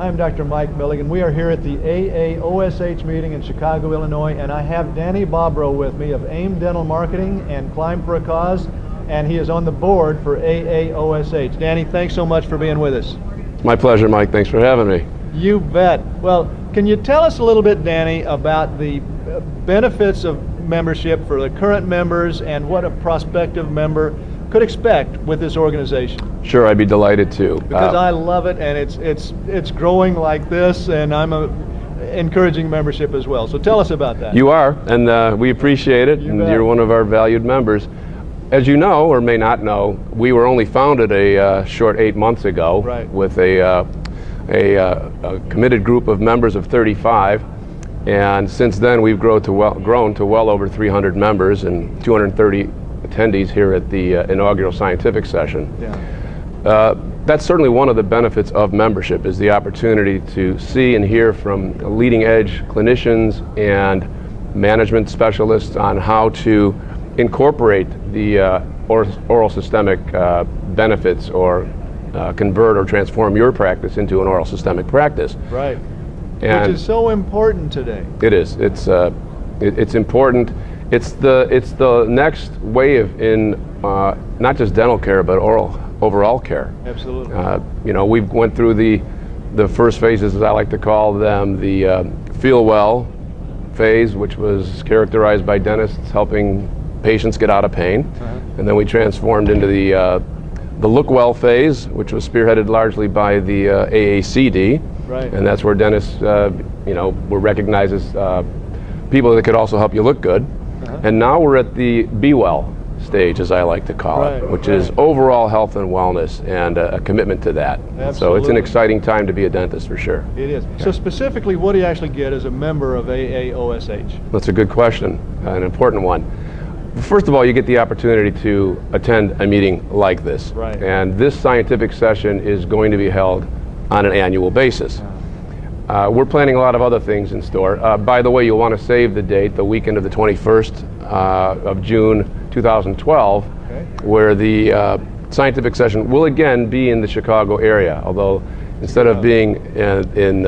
I'm Dr. Mike Milligan. We are here at the AAOSH meeting in Chicago, Illinois, and I have Danny Bobrow with me of AIM Dental Marketing and Climb for a Cause, and he is on the board for AAOSH. Danny, thanks so much for being with us. My pleasure, Mike. Thanks for having me. You bet. Well, can you tell us a little bit, Danny, about the benefits of membership for the current members and what a prospective member could expect with this organization? Sure, I'd be delighted to. Because I love it, and it's growing like this, and I'm encouraging membership as well. So tell us about that. You are, and we appreciate it, and you're one of our valued members. As you know, or may not know, we were only founded a short 8 months ago, right, with a committed group of members of 35, and since then we've grown to well over 300 members and 230 attendees here at the inaugural scientific session. Yeah. That's certainly one of the benefits of membership, is the opportunity to see and hear from leading edge clinicians and management specialists on how to incorporate the oral systemic benefits, or convert or transform your practice into an oral systemic practice. Right. And which is so important today. It is. It's important. It's the next wave in not just dental care, but overall care. Absolutely. You know, we went through the first phases, as I like to call them, the feel well phase, which was characterized by dentists helping patients get out of pain, and then we transformed into the look well phase, which was spearheaded largely by the AACD. Right. And that's where dentists, you know, were recognized as people that could also help you look good. And now we're at the be well stage, as I like to call it, which is overall health and wellness, and a commitment to that. Absolutely. So it's an exciting time to be a dentist, for sure. It is. So specifically, what do you actually get as a member of AAOSH? That's a good question, an important one. First of all, you get the opportunity to attend a meeting like this. Right. And this scientific session is going to be held on an annual basis. We're planning a lot of other things in store. By the way, you'll want to save the date, the weekend of the 21st of June 2012, where the scientific session will again be in the Chicago area, although instead of being in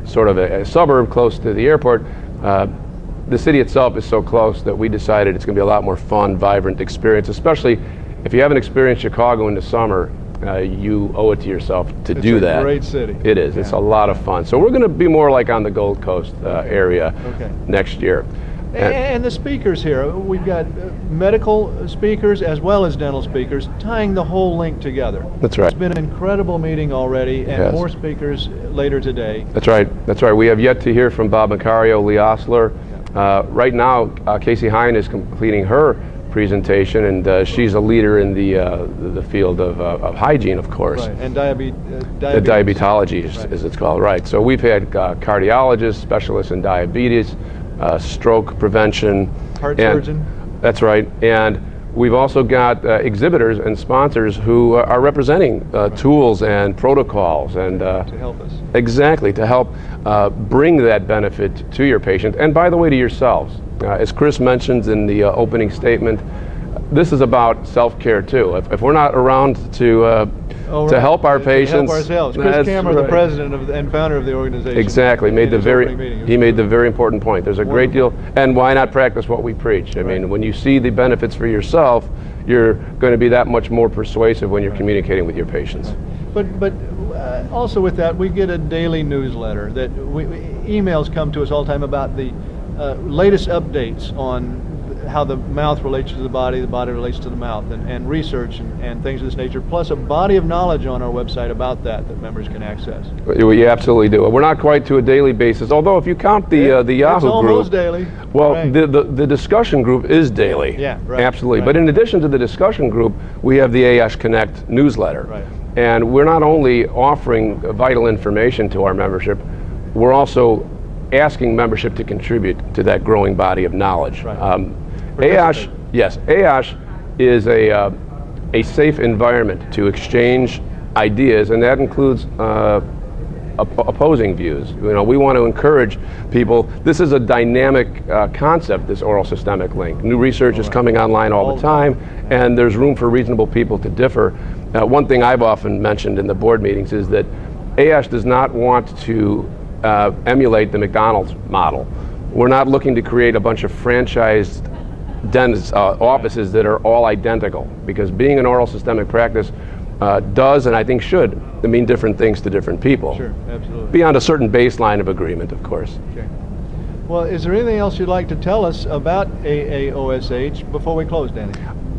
sort of a suburb close to the airport, the city itself is so close that we decided it's going to be a lot more fun, vibrant experience, especially if you haven't experienced Chicago in the summer. You owe it to yourself to do that. It's a great city. It is. Yeah. It's a lot of fun. So we're going to be more like on the Gold Coast area next year. And the speakers here, we've got medical speakers as well as dental speakers, tying the whole link together. That's right. It's been an incredible meeting already, and more speakers later today. That's right. That's right. We have yet to hear from Bob Macario, Lee Osler. Right now, Casey Hine is completing her presentation, and she's a leader in the field of hygiene, of course. Right. And diabetes. Diabetology, as it's called. Right. So we've had cardiologists, specialists in diabetes, stroke prevention, heart surgeon. That's right. And we've also got exhibitors and sponsors who are representing tools and protocols, and to help us. Exactly, to help bring that benefit to your patient, and by the way, to yourselves. As Chris mentions in the opening statement, this is about self-care too. If we're not around to help our patients, help ourselves. Chris Cameron, the president and founder of the organization, exactly, made the very important point. There's a great deal, and why not practice what we preach? I mean, when you see the benefits for yourself, you're going to be that much more persuasive when you're communicating with your patients. But also with that, we get a daily newsletter that emails come to us all the time about the latest updates on how the mouth relates to the body relates to the mouth, and research and things of this nature, plus a body of knowledge on our website about that members can access. We absolutely do. We're not quite to a daily basis, although if you count the Yahoo group, it's almost daily. Well, the discussion group is daily. Yeah, right. Absolutely. Right. But in addition to the discussion group, we have the AAOSH Connect newsletter. Right. And we're not only offering vital information to our membership, we're also asking membership to contribute to that growing body of knowledge. Right. AAOSH, yes, AAOSH is a safe environment to exchange ideas, and that includes opposing views. You know, we want to encourage people. This is a dynamic concept, this oral systemic link. New research is coming online all the time, and there's room for reasonable people to differ. One thing I've often mentioned in the board meetings is that AAOSH does not want to emulate the McDonald's model. We're not looking to create a bunch of franchised dentist offices that are all identical, because being an oral systemic practice does, and I think should, mean different things to different people. Sure, absolutely. Beyond a certain baseline of agreement, of course. Okay. Well, is there anything else you'd like to tell us about AAOSH before we close, Danny?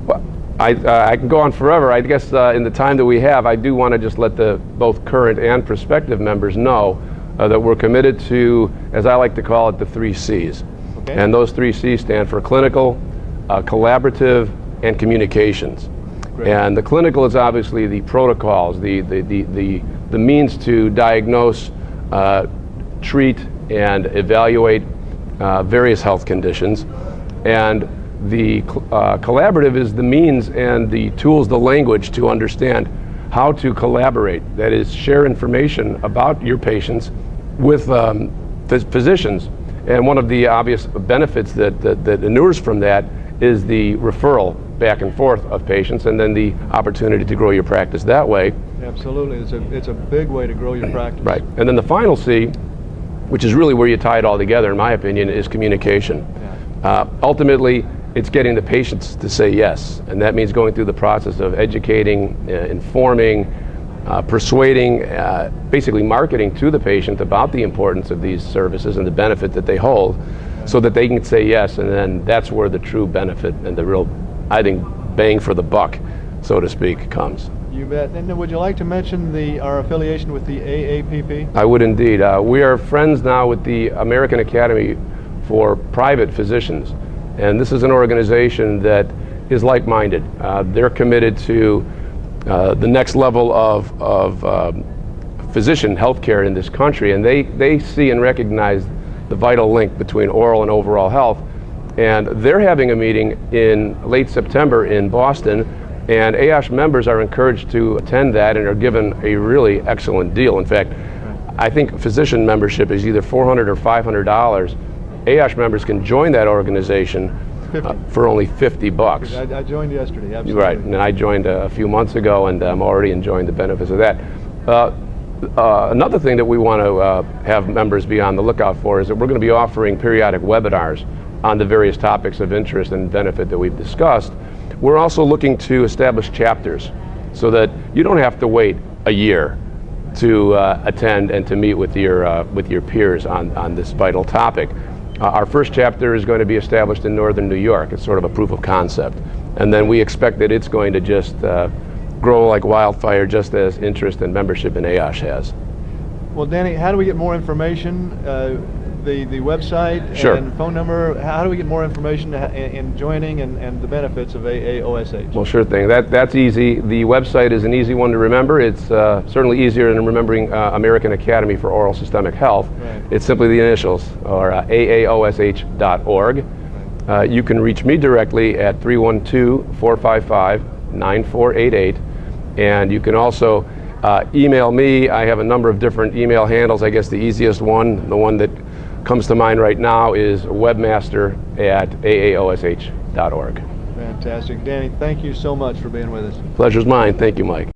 Well, I can go on forever. I guess in the time that we have, I do want to just let the both current and prospective members know that we're committed to, as I like to call it, the 3 C's. Okay. And those 3 C's stand for clinical, collaborative, and communications. Great. And the clinical is obviously the protocols, the means to diagnose, treat, and evaluate various health conditions. And the collaborative is the means and the tools, the language to understand how to collaborate. That is, share information about your patients with physicians. And one of the obvious benefits that inures from that is the referral back and forth of patients, and then the opportunity to grow your practice that way. Absolutely, it's a big way to grow your practice. Right, and then the final C, which is really where you tie it all together, in my opinion, is communication. Yeah. Ultimately, it's getting the patients to say yes, and that means going through the process of educating, informing, persuading, basically marketing to the patient about the importance of these services and the benefit that they hold, so that they can say yes, and then that's where the true benefit and the real, I think, bang for the buck, so to speak, comes. You bet. And would you like to mention our affiliation with the AAPP? I would indeed. We are friends now with the American Academy for Private Physicians, and this is an organization that is like-minded. They're committed to the next level of physician healthcare in this country, and they see and recognize the vital link between oral and overall health. And they're having a meeting in late September in Boston, and AAOSH members are encouraged to attend that and are given a really excellent deal. In fact, I think physician membership is either $400 or $500. AAOSH members can join that organization for only $50. I joined yesterday, absolutely. Right, and I joined a few months ago, and I'm already enjoying the benefits of that. Another thing that we want to have members be on the lookout for is that we're going to be offering periodic webinars on the various topics of interest and benefit that we've discussed. We're also looking to establish chapters so that you don't have to wait a year to attend and to meet with your peers on this vital topic. Our first chapter is going to be established in northern New York. It's sort of a proof of concept. And then we expect that it's going to just grow like wildfire, just as interest and membership in AAOSH has. Well, Danny, how do we get more information? The website sure. and phone number, how do we get more information in joining and the benefits of AAOSH? Well, sure thing. That's easy. The website is an easy one to remember. It's certainly easier than remembering American Academy for Oral Systemic Health. Right. It's simply the initials, or AAOSH.org. Right. You can reach me directly at 312-455-9488, and you can also email me. I have a number of different email handles. I guess the easiest one, the one that comes to mind right now, is webmaster@AAOSH.org. Fantastic. Danny, thank you so much for being with us. Pleasure's mine. Thank you, Mike.